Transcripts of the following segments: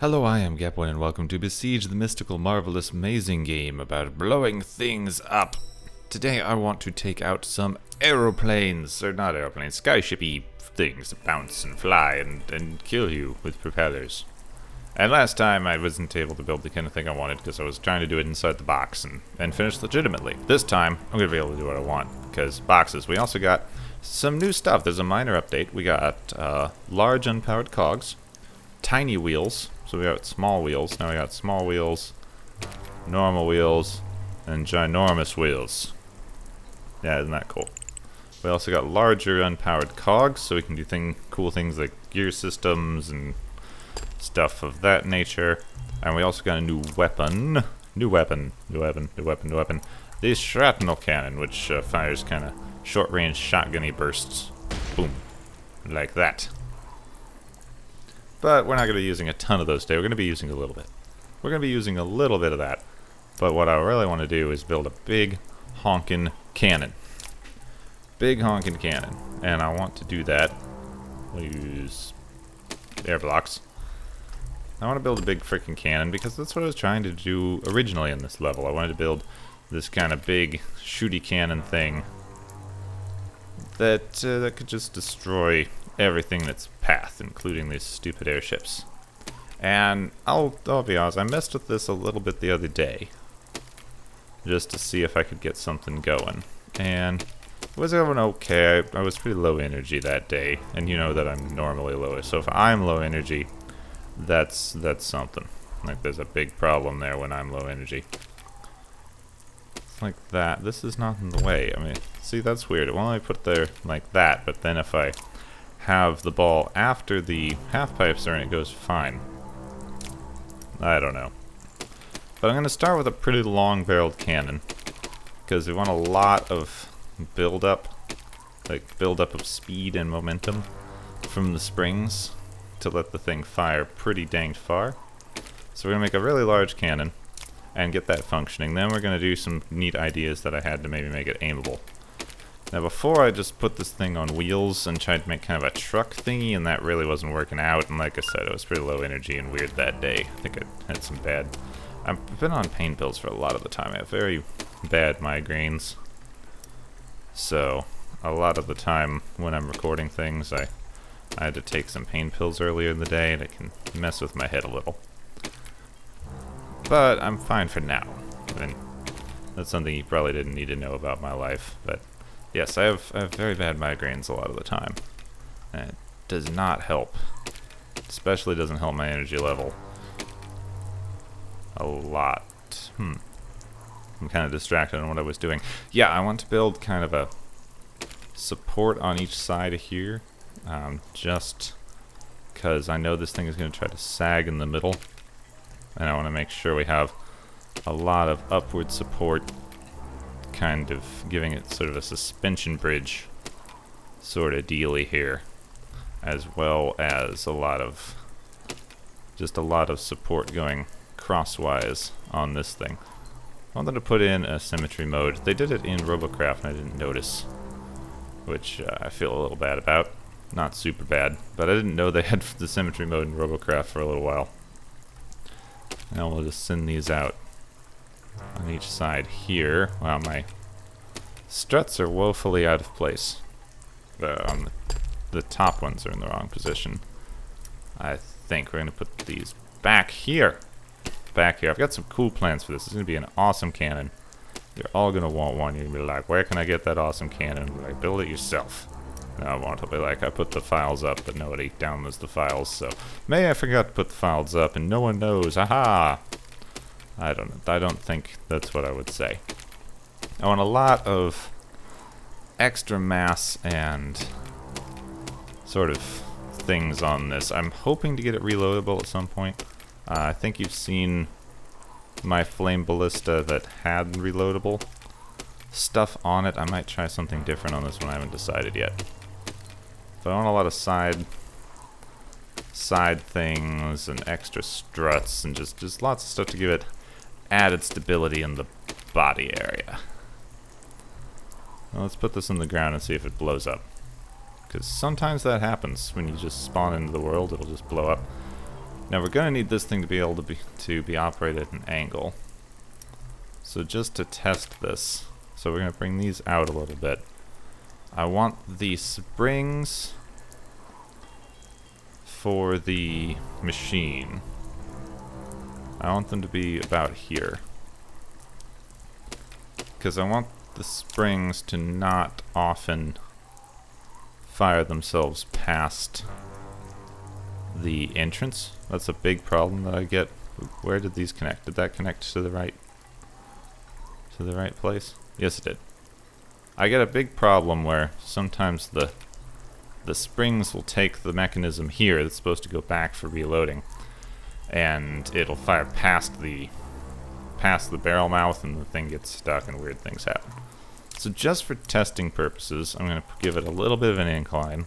Hello, I am Gapone, and welcome to Besiege, the mystical, marvelous, amazing game about blowing things up. Today I want to take out some aeroplanes, or not aeroplanes, skyshipy things that bounce and fly and kill you with propellers. And last time I wasn't able to build the kind of thing I wanted because I was trying to do it inside the box and finish legitimately. This time I'm going to be able to do what I want, because boxes. We also got some new stuff. There's a minor update. We got large unpowered cogs, tiny wheels. So we got small wheels. Now we got small wheels, normal wheels, and ginormous wheels. Yeah, isn't that cool? We also got larger unpowered cogs, so we can do cool things like gear systems and stuff of that nature. And we also got a new weapon. New weapon. The shrapnel cannon, which fires kind of short-range shotgun-y bursts. Boom. Like that. But we're not going to be using a ton of those today. We're going to be using a little bit. We're going to be using a little bit of that. But what I really want to do is build a big honkin' cannon. Big honkin' cannon. And I want to do that. We'll use air blocks. I want to build a big freaking cannon because that's what I was trying to do originally in this level. I wanted to build this kind of big shooty cannon thing that could just destroy everything in its path, including these stupid airships. And I'll be honest, I messed with this a little bit the other day, just to see if I could get something going. And it was going okay. I was pretty low energy that day, and you know that I'm normally low. So if I'm low energy, that's something. Like there's a big problem there when I'm low energy. Like that. This is not in the way. I mean, see, that's weird. It will only put there like that, but then if I have the ball after the half pipes are in, it goes fine. I don't know. But I'm going to start with a pretty long-barreled cannon, because we want a lot of build-up of speed and momentum from the springs to let the thing fire pretty dang far. So we're going to make a really large cannon and get that functioning. Then we're going to do some neat ideas that I had to maybe make it aimable. Now before I just put this thing on wheels and tried to make kind of a truck thingy, and that really wasn't working out, and like I said, I was pretty low energy and weird that day. I think I had some bad... I've been on pain pills for a lot of the time. I have very bad migraines. So, a lot of the time when I'm recording things, I had to take some pain pills earlier in the day, and it can mess with my head a little. But I'm fine for now. And that's something you probably didn't need to know about my life, but... yes, I have very bad migraines a lot of the time, and it does not help. Especially doesn't help my energy level a lot. I'm kind of distracted on what I was doing. Yeah, I want to build kind of a support on each side of here, just because I know this thing is going to try to sag in the middle, and I want to make sure we have a lot of upward support, kind of giving it sort of a suspension bridge sort of dealy here, as well as a lot of support going crosswise on this thing. I wanted to put in a symmetry mode. They did it in Robocraft and I didn't notice, which I feel a little bad about. Not super bad, but I didn't know they had the symmetry mode in Robocraft for a little while. Now we'll just send these out on each side here. Wow, my struts are woefully out of place. The top ones are in the wrong position. I think we're going to put these back here. Back here. I've got some cool plans for this. It's going to be an awesome cannon. You're all going to want one. You're going to be like, where can I get that awesome cannon? We're like, build it yourself. No, I won't. I'll be like, I put the files up, but nobody downloads the files, so maybe I forgot to put the files up and no one knows. Aha! I don't think that's what I would say. I want a lot of extra mass and sort of things on this. I'm hoping to get it reloadable at some point. I think you've seen my flame ballista that had reloadable stuff on it. I might try something different on this one. I haven't decided yet. But I want a lot of side things and extra struts and just lots of stuff to give it added stability in the body area. Well, let's put this in the ground and see if it blows up. Because sometimes that happens when you just spawn into the world, it'll just blow up. Now we're gonna need this thing to be able to be operated at an angle. So just to test this, so we're gonna bring these out a little bit. I want the springs for the machine. I want them to be about here. Because I want the springs to not often fire themselves past the entrance. That's a big problem that I get. Where did these connect? Did that connect to the right place? Yes, it did. I get a big problem where sometimes the springs will take the mechanism here that's supposed to go back for reloading, and it'll fire past the barrel mouth, and the thing gets stuck and weird things happen. So just for testing purposes, I'm going to give it a little bit of an incline,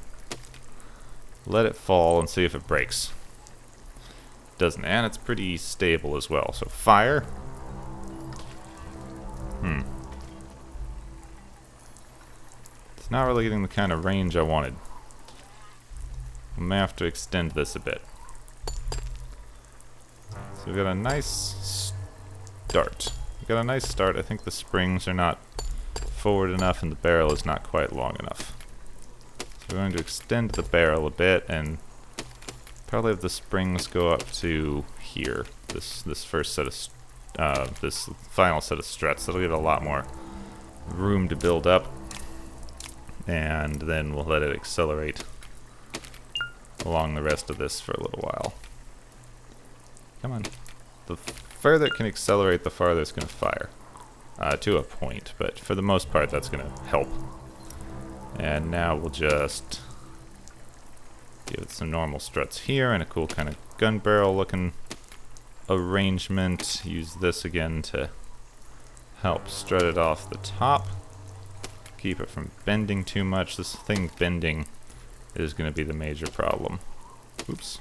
let it fall, and see if it breaks. Doesn't, and it's pretty stable as well. So fire. It's not really getting the kind of range I wanted. I may have to extend this a bit. So we've got a nice start. We've got a nice start. I think the springs are not forward enough and the barrel is not quite long enough. So we're going to extend the barrel a bit and probably have the springs go up to here. This first set of this final set of struts. That'll give it a lot more room to build up, and then we'll let it accelerate along the rest of this for a little while. Come on. The further it can accelerate, the farther it's going to fire. To a point, but for the most part that's going to help. And now we'll just give it some normal struts here and a cool kind of gun barrel looking arrangement. Use this again to help strut it off the top. Keep it from bending too much. This thing bending is going to be the major problem. Oops.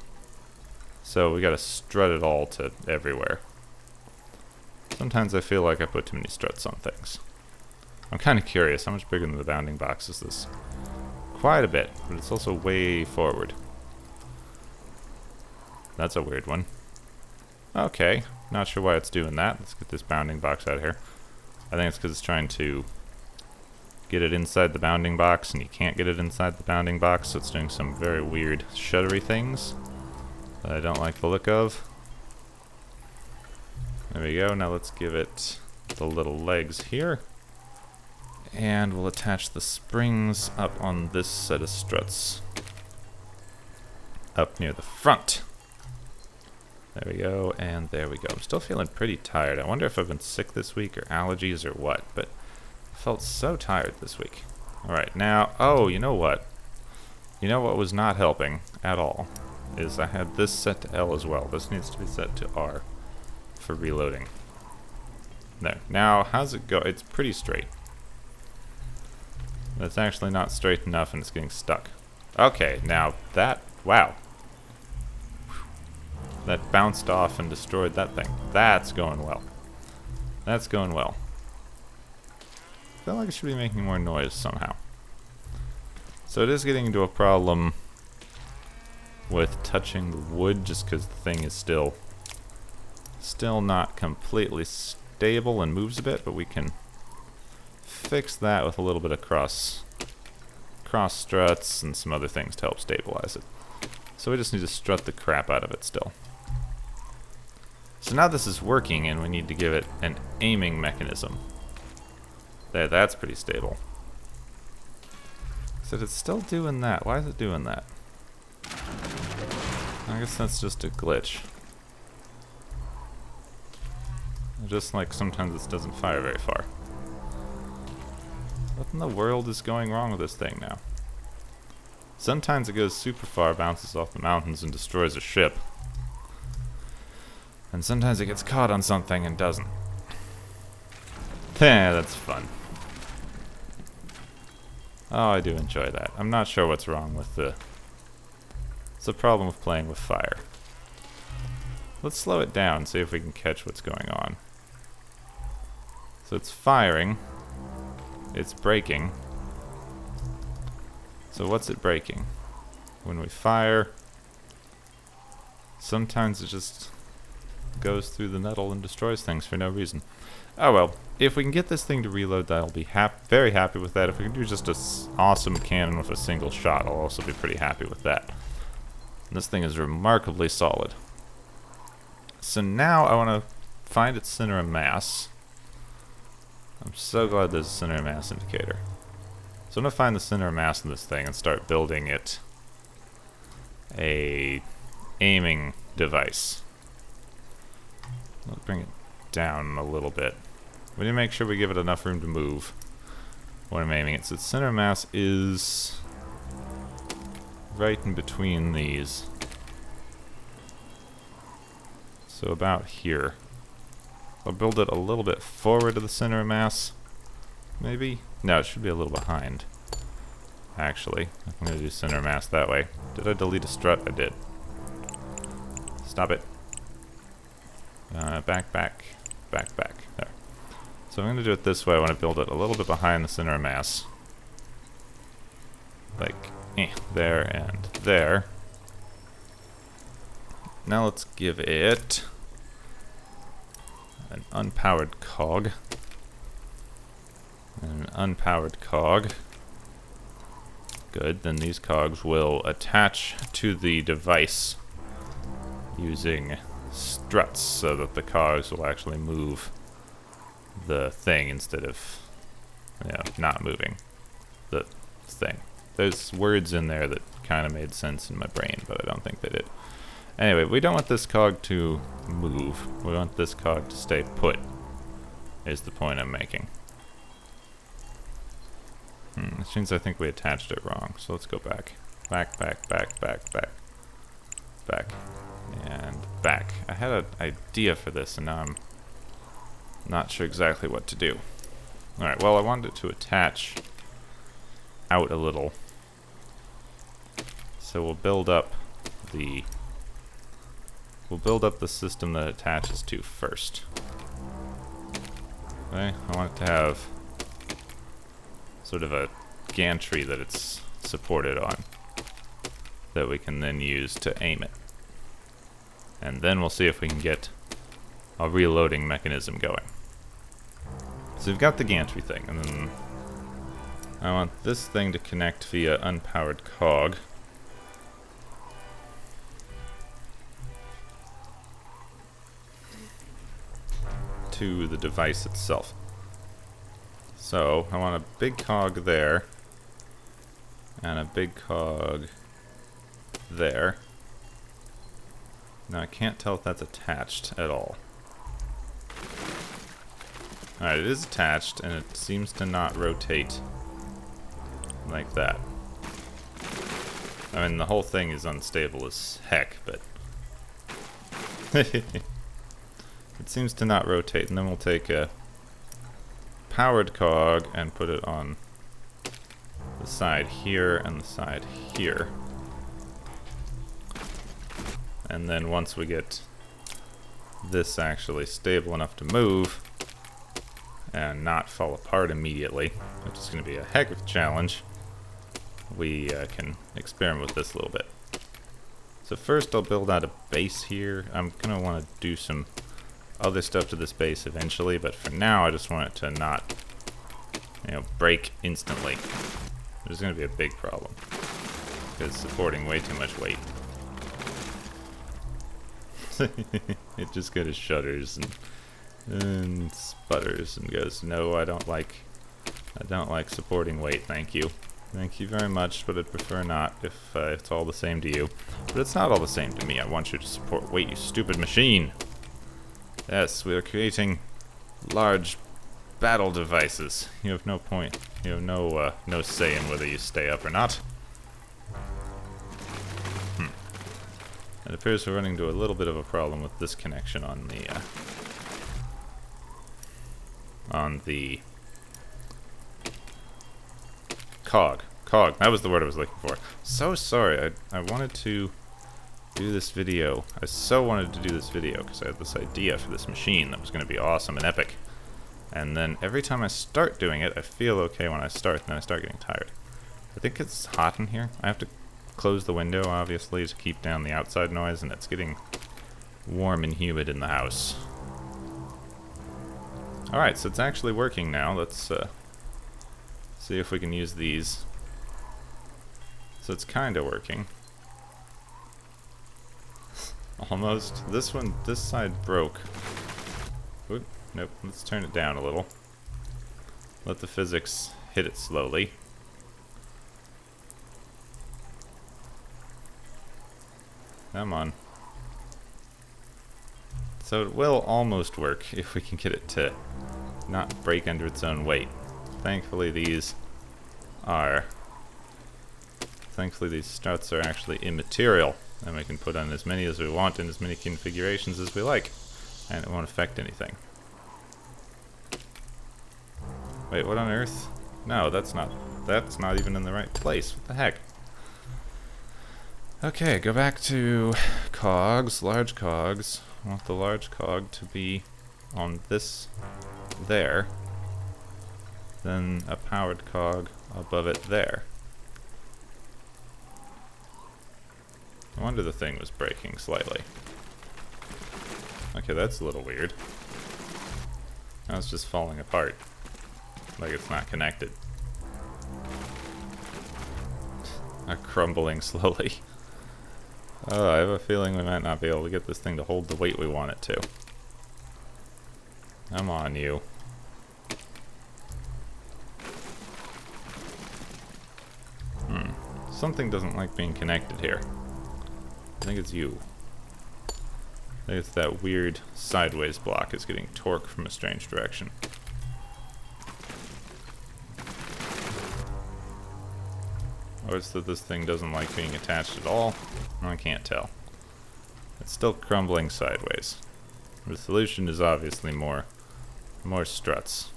So we got to strut it all to everywhere. Sometimes I feel like I put too many struts on things. I'm kind of curious, how much bigger than the bounding box is this? Quite a bit, but it's also way forward. That's a weird one. Okay, not sure why it's doing that. Let's get this bounding box out of here. I think it's because it's trying to get it inside the bounding box, and you can't get it inside the bounding box, so it's doing some very weird shuddery things that I don't like the look of. There we go. Now let's give it the little legs here. And we'll attach the springs up on this set of struts up near the front. There we go, and there we go. I'm still feeling pretty tired. I wonder if I've been sick this week or allergies or what, but I felt so tired this week. Alright, now, oh, you know what? You know what was not helping at all is I had this set to L as well. This needs to be set to R for reloading. There. Now, how's it go? It's pretty straight. That's actually not straight enough and it's getting stuck. Okay, now that, wow. That bounced off and destroyed that thing. That's going well. That's going well. I feel like it should be making more noise somehow. So it is getting into a problem with touching the wood just because the thing is still not completely stable and moves a bit, but we can fix that with a little bit of cross struts and some other things to help stabilize it. So we just need to strut the crap out of it still. So now this is working and we need to give it an aiming mechanism. There, that's pretty stable. So it's still doing that. Why is it doing that? I guess that's just a glitch. Just like sometimes this doesn't fire very far. What in the world is going wrong with this thing now? Sometimes it goes super far, bounces off the mountains and destroys a ship. And sometimes it gets caught on something and doesn't. Yeah, that's fun. Oh, I do enjoy that. I'm not sure what's wrong with the... It's a problem with playing with fire. Let's slow it down, see if we can catch what's going on. So it's firing. It's braking. So what's it braking? When we fire... Sometimes it just goes through the metal and destroys things for no reason. Oh well, if we can get this thing to reload, I'll be very happy with that. If we can do just an awesome cannon with a single shot, I'll also be pretty happy with that. This thing is remarkably solid. So now I want to find its center of mass. I'm so glad there's a center of mass indicator. So I'm going to find the center of mass in this thing and start building it a aiming device. Let's bring it down a little bit. We need to make sure we give it enough room to move when I'm aiming it. So its center of mass is right in between these. So about here. I'll build it a little bit forward of the center of mass. Maybe? No, it should be a little behind. Actually, I'm going to do center of mass that way. Did I delete a strut? I did. Stop it. Back. There. So I'm going to do it this way. I want to build it a little bit behind the center of mass. Like, there and there. Now let's give it an unpowered cog. And an unpowered cog. Good, then these cogs will attach to the device using struts so that the cogs will actually move the thing instead of, not moving the thing. There's words in there that kind of made sense in my brain, but I don't think they did. Anyway, we don't want this cog to move. We want this cog to stay put, is the point I'm making. Which means I think we attached it wrong, so let's go back. Back, and back. I had an idea for this, and now I'm not sure exactly what to do. Alright, well, I wanted it to attach out a little. So we'll build up the system that it attaches to first. Okay, I want it to have sort of a gantry that it's supported on that we can then use to aim it. And then we'll see if we can get a reloading mechanism going. So we've got the gantry thing, and then I want this thing to connect via unpowered cog. To the device itself. So I want a big cog there and a big cog there. Now I can't tell if that's attached at all. Alright, it is attached and it seems to not rotate like that. I mean, the whole thing is unstable as heck, but it seems to not rotate. And then we'll take a powered cog and put it on the side here and the side here. And then once we get this actually stable enough to move and not fall apart immediately, which is going to be a heck of a challenge, we can experiment with this a little bit. So first I'll build out a base here. I'm going to want to do some other stuff to this base eventually, but for now I just want it to not, break instantly. There's going to be a big problem because supporting way too much weight. It just kind of shudders and sputters and goes, "No, I don't like supporting weight. Thank you very much, but I'd prefer not if it's all the same to you." But it's not all the same to me. I want you to support weight, you stupid machine. Yes, we are creating large battle devices. You have no point. You have no say in whether you stay up or not. It appears we're running into a little bit of a problem with this connection on the cog. Cog. That was the word I was looking for. So sorry. I wanted to do this video. I so wanted to do this video because I had this idea for this machine that was going to be awesome and epic. And then every time I start doing it, I feel okay when I start, and then I start getting tired. I think it's hot in here. I have to close the window, obviously, to keep down the outside noise, and it's getting warm and humid in the house. Alright, so it's actually working now. Let's see if we can use these. So it's kind of working. Almost. This side broke. Oop, nope, let's turn it down a little. Let the physics hit it slowly. Come on. So it will almost work if we can get it to not break under its own weight. Thankfully these struts are actually immaterial, and we can put on as many as we want in as many configurations as we like, and it won't affect anything. Wait, what on earth? No, that's not even in the right place. What the heck? Okay, go back to cogs, large cogs. I want the large cog to be on this there. Then a powered cog above it there. No wonder the thing was breaking slightly. Okay, that's a little weird. Now it's just falling apart. Like it's not connected. Crumbling slowly. Oh, I have a feeling we might not be able to get this thing to hold the weight we want it to. Come on, you. Something doesn't like being connected here. I think it's you. I think it's that weird sideways block is getting torque from a strange direction. Or it's that this thing doesn't like being attached at all. I can't tell. It's still crumbling sideways. The solution is obviously more struts.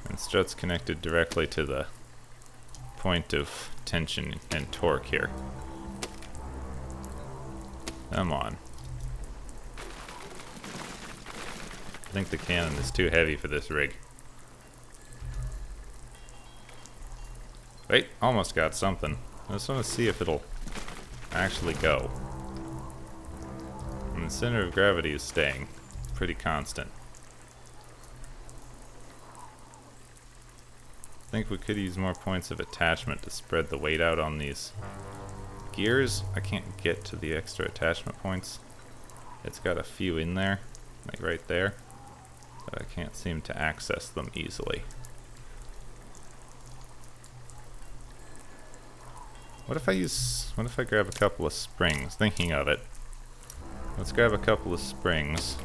And struts connected directly to the point of tension and torque here. Come on. I think the cannon is too heavy for this rig. Wait, almost got something. I just want to see if it'll actually go. And the center of gravity is staying pretty constant. I think we could use more points of attachment to spread the weight out on these gears. I can't get to the extra attachment points. It's got a few in there, like right there, but I can't seem to access them easily. What if I grab a couple of springs? Thinking of it. Let's grab a couple of springs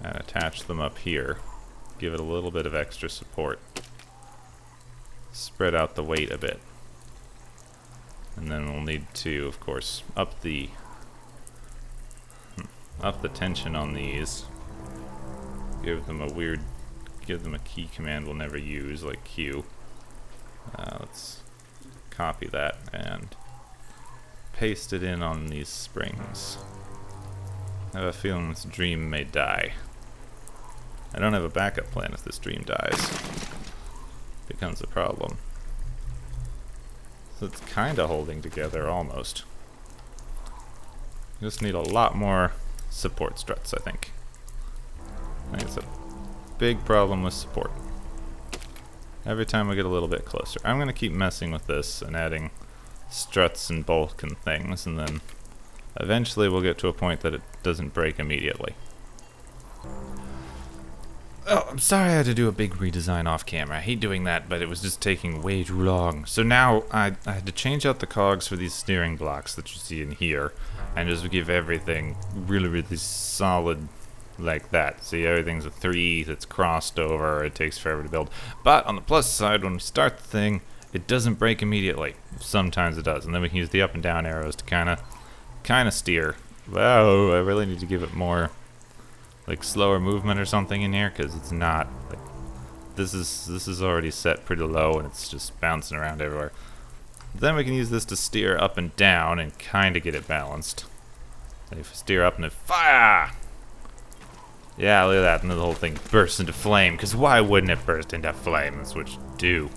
and attach them up here. Give it a little bit of extra support. Spread out the weight a bit. And then we'll need to, of course, up the tension on these. Give them a key command we'll never use, like Q. Let's copy that and paste it in on these springs. I have a feeling this dream may die. I don't have a backup plan if this dream dies. Becomes a problem. So it's kind of holding together almost. Just need a lot more support struts, I think. I think it's a big problem with support. Every time we get a little bit closer. I'm going to keep messing with this and adding struts and bulk and things, and then eventually we'll get to a point that it doesn't break immediately. Oh, I'm sorry I had to do a big redesign off camera. I hate doing that, but it was just taking way too long. So now I had to change out the cogs for these steering blocks that you see in here, and just give everything really, really solid like that. See, everything's a 3 that's crossed over. It takes forever to build. But on the plus side, when we start the thing, it doesn't break immediately. Sometimes it does, and then we can use the up and down arrows to kind of steer. Wow, I really need to give it more like slower movement or something in here, because it's not like this is already set pretty low and it's just bouncing around everywhere. Then we can use this to steer up and down and kind of get it balanced. And if we steer up and then fire! Yeah, look at that, and then the whole thing bursts into flame, because why wouldn't it burst into flame? That's what you do.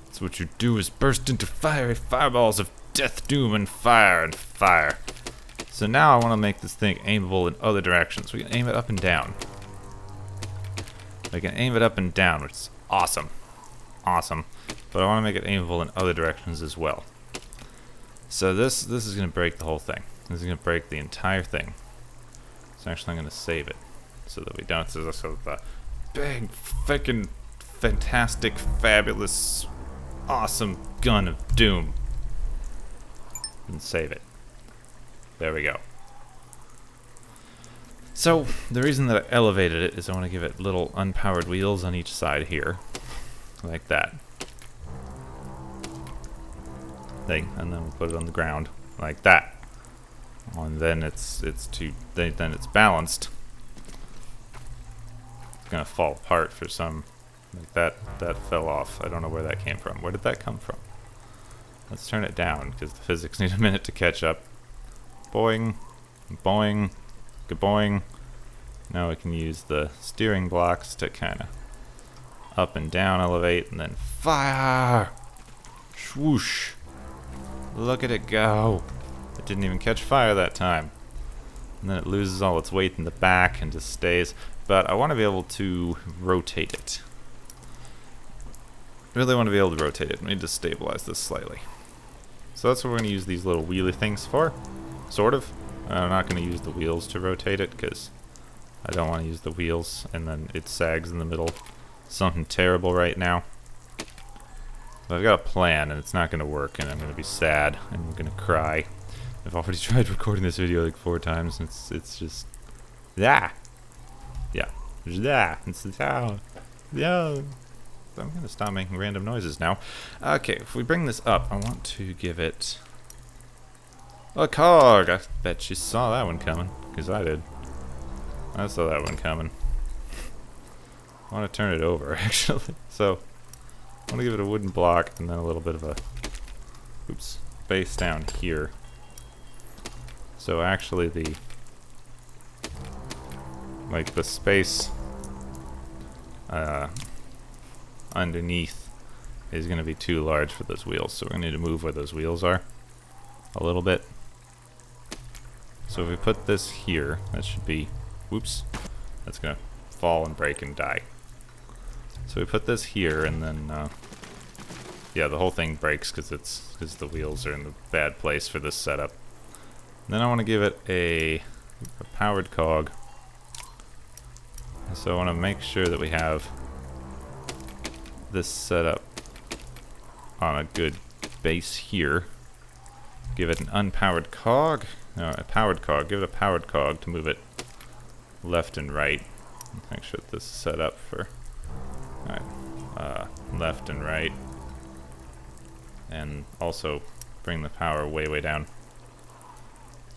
It's So what you do is burst into fiery fireballs of death, doom, and fire, and fire. So now I want to make this thing aimable in other directions. We can aim it up and down. We can aim it up and down, which is awesome. Awesome. But I want to make it aimable in other directions as well. So this is going to break the whole thing. This is going to break the entire thing. So actually I'm going to save it so that we don't. So the big, freaking, fantastic, fabulous, awesome gun of doom. And save it. There we go. So the reason that I elevated it is I want to give it little unpowered wheels on each side here. Like that. Thing, and then we'll put it on the ground like that. And then then it's balanced. It's gonna fall apart for some, like that fell off. I don't know where that came from. Where did that come from? Let's turn it down because the physics need a minute to catch up. Boing, boing, gaboing. Now we can use the steering blocks to kind of up and down elevate, and then fire. Swoosh. Look at it go. It didn't even catch fire that time. And then it loses all its weight in the back and just stays. But I want to be able to rotate it. Really want to be able to rotate it. I need to stabilize this slightly. So that's what we're going to use these little wheelie things for. Sort of. I'm not going to use the wheels to rotate it because I don't want to use the wheels and then it sags in the middle. Something terrible right now. But I've got a plan and it's not going to work and I'm going to be sad and I'm going to cry. I've already tried recording this video like 4 times and it's just... Yeah. Yeah. It's yeah. I'm going to stop making random noises now. Okay, if we bring this up, I want to give it a cog. I bet you saw that one coming, because I did. I saw that one coming. I want to turn it over, actually. So, I want to give it a wooden block and then a little bit of a base down here. So actually the space underneath is going to be too large for those wheels, so we're going to need to move where those wheels are a little bit. So if we put this here, that should be, that's going to fall and break and die. So we put this here and then yeah, the whole thing breaks because the wheels are in the bad place for this setup. And then I want to give it a powered cog. So I want to make sure that we have this set up on a good base here. Give it an unpowered cog. No, a powered cog. Give it a powered cog to move it left and right. Make sure that this is set up for left and right. And also bring the power way down.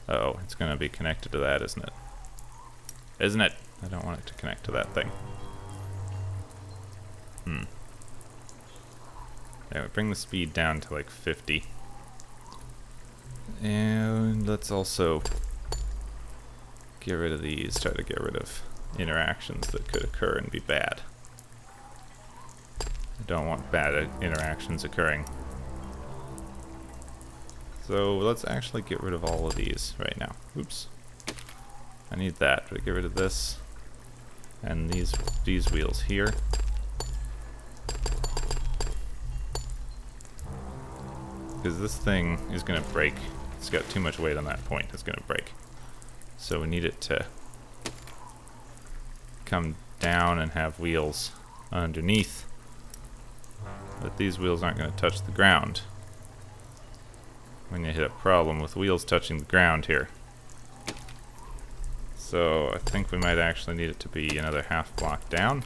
Uh-oh, it's going to be connected to that, isn't it? Isn't it? I don't want it to connect to that thing. Anyway, bring the speed down to like 50. And let's also get rid of these, try to get rid of interactions that could occur and be bad. I don't want bad interactions occurring. So let's actually get rid of all of these right now. Oops. I need that. But get rid of this. And these wheels here. Because this thing is going to break. It's got too much weight on that point. It's going to break. So we need it to come down and have wheels underneath. But these wheels aren't going to touch the ground. When you hit a problem with wheels touching the ground here. So I think we might actually need it to be another half block down,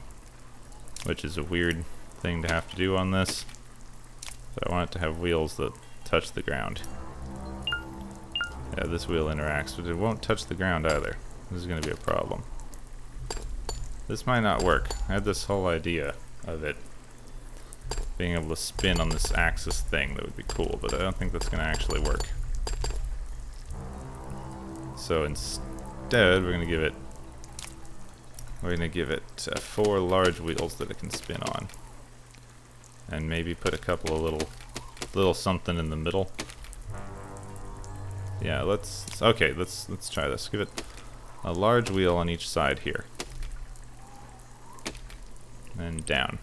which is a weird thing to have to do on this. But I want it to have wheels that touch the ground. Yeah, this wheel interacts, but it won't touch the ground either. This is going to be a problem. This might not work. I had this whole idea of it being able to spin on this axis thing. That would be cool, but I don't think that's going to actually work. So instead, we're going to give it 4 large wheels that it can spin on. And maybe put a couple of little something in the middle. Yeah, let's try this. Give it a large wheel on each side here. And down.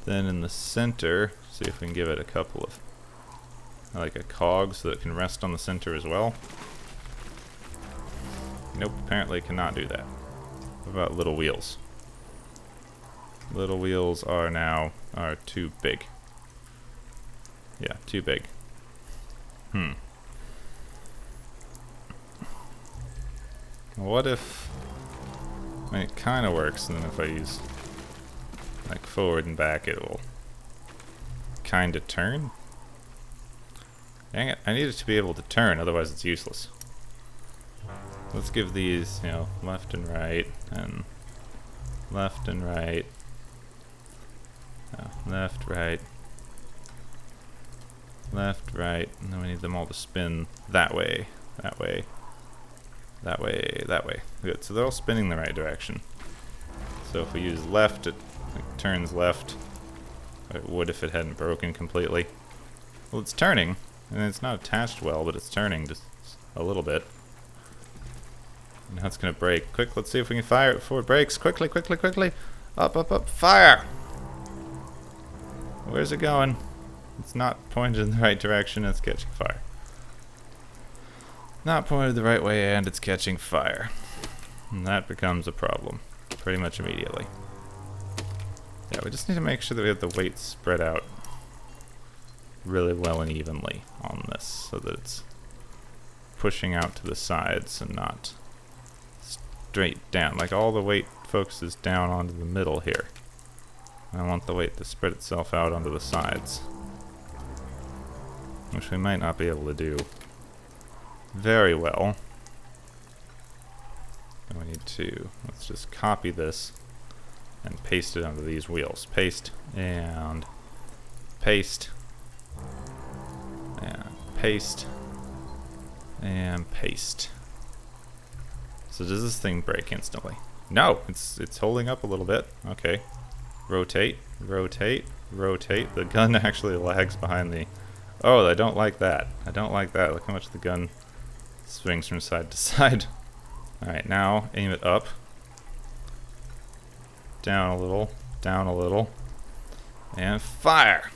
Then in the center, see if we can give it a couple of, like a cog so that it can rest on the center as well. Nope, apparently it cannot do that. What about little wheels? Little wheels are too big. Yeah, too big. What if, I mean, it kind of works, and then if I use like forward and back, it will kind of turn. Dang it, I need it to be able to turn, otherwise it's useless. Let's give these, you know, left and right, and left and right. Left, right. Left, right, and then we need them all to spin that way, that way, that way, that way. Good, so they're all spinning the right direction. So if we use left, it turns left. It would if it hadn't broken completely. Well, it's turning, and it's not attached well, but it's turning just a little bit. Now it's gonna break. Quick, let's see if we can fire it before it breaks. Quickly, quickly, quickly. Up, up, up, fire! Where's it going? It's not pointed in the right direction, it's catching fire. Not pointed the right way, and it's catching fire. And that becomes a problem pretty much immediately. Yeah, we just need to make sure that we have the weight spread out really well and evenly on this, so that it's pushing out to the sides and not straight down. Like all the weight focuses down onto the middle here. I want the weight to spread itself out onto the sides, which we might not be able to do very well. And we need to, let's just copy this and paste it onto these wheels. Paste and paste and paste and paste. So does this thing break instantly? No, it's holding up a little bit. Okay. Rotate, rotate, rotate. The gun actually lags behind the... Oh, I don't like that. I don't like that. Look how much the gun swings from side to side. Alright, now aim it up. Down a little, down a little. And fire!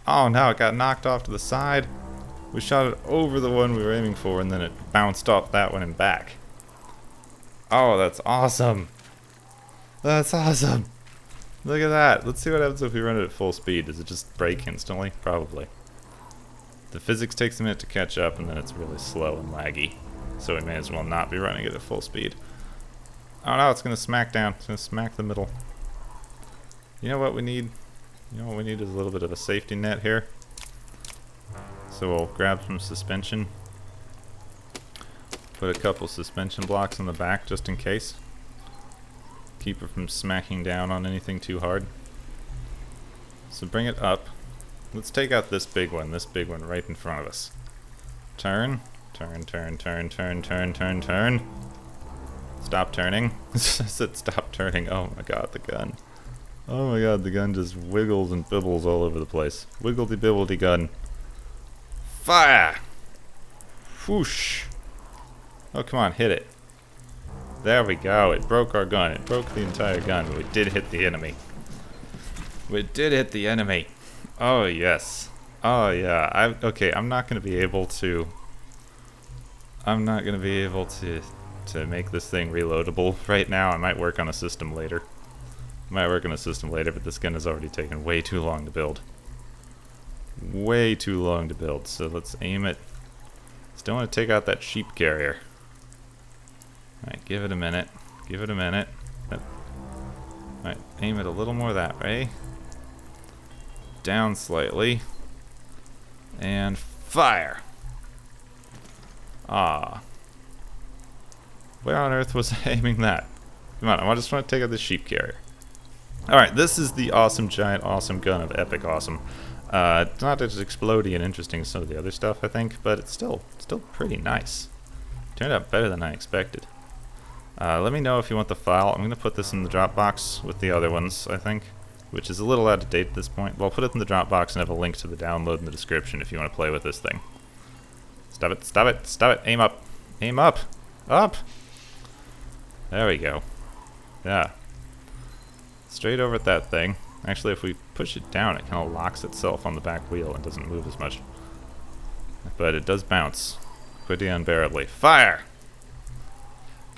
Oh no, it got knocked off to the side. We shot it over the one we were aiming for, and then it bounced off that one and back. Oh, that's awesome! That's awesome! Look at that! Let's see what happens if we run it at full speed. Does it just break instantly? Probably. The physics takes a minute to catch up, and then it's really slow and laggy. So we may as well not be running it at full speed. Oh no, it's gonna smack down. It's gonna smack the middle. You know what we need? You know what we need is a little bit of a safety net here. So we'll grab some suspension. Put a couple suspension blocks on the back just in case. Keep it from smacking down on anything too hard. So bring it up. Let's take out this big one right in front of us. Turn, turn, turn, turn, turn, turn, turn, turn. Stop turning. I said stop turning. Oh my god, the gun. Oh my god, the gun just wiggles and bibbles all over the place. Wiggledy bibbledy gun. Fire! Whoosh! Oh, come on, hit it. There we go. It broke our gun. It broke the entire gun, but we did hit the enemy. We did hit the enemy. Oh, yes. Oh, yeah. Okay, I'm not going to be able to... to make this thing reloadable right now. I might work on a system later. But this gun has already taken way too long to build. Way too long to build. So let's aim it. Still want to take out that sheep carrier. Alright, give it a minute. Give it a minute. Alright, aim it a little more that way. Down slightly. And fire! Ah. Where on earth was I aiming that? Come on, I just want to take out this sheep carrier. Alright, this is the awesome, giant, awesome gun of epic awesome. It's not as explodey and interesting as some of the other stuff, I think, but it's still pretty nice. Turned out better than I expected. Let me know if you want the file. I'm going to put this in the Dropbox with the other ones, I think. which is a little out of date at this point. Well, I'll put it in the Dropbox and have a link to the download in the description if you want to play with this thing. Stop it, stop it, stop it, aim up. Aim up! Up! There we go. Yeah. Straight over at that thing. Actually, if we push it down, it kind of locks itself on the back wheel and doesn't move as much. But it does bounce. Pretty unbearably. Fire!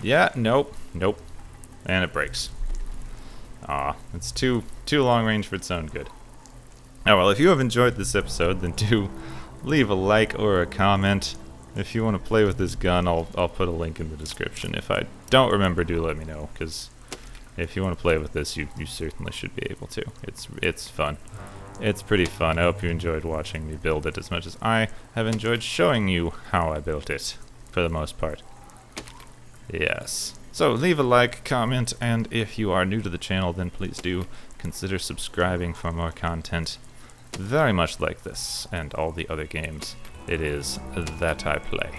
Yeah, nope, nope. And it breaks. Aw, it's too long range for its own good. Oh well, if you have enjoyed this episode, then do leave a like or a comment. If you want to play with this gun, I'll put a link in the description. If I don't remember, do let me know, because if you want to play with this, you certainly should be able to. It's fun. It's pretty fun. I hope you enjoyed watching me build it as much as I have enjoyed showing you how I built it, for the most part. Yes. So leave a like, comment, and if you are new to the channel, then please do consider subscribing for more content very much like this and all the other games it is that I play.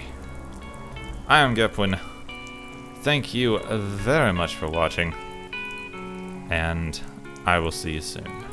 I am Gepwin. Thank you very much for watching, and I will see you soon.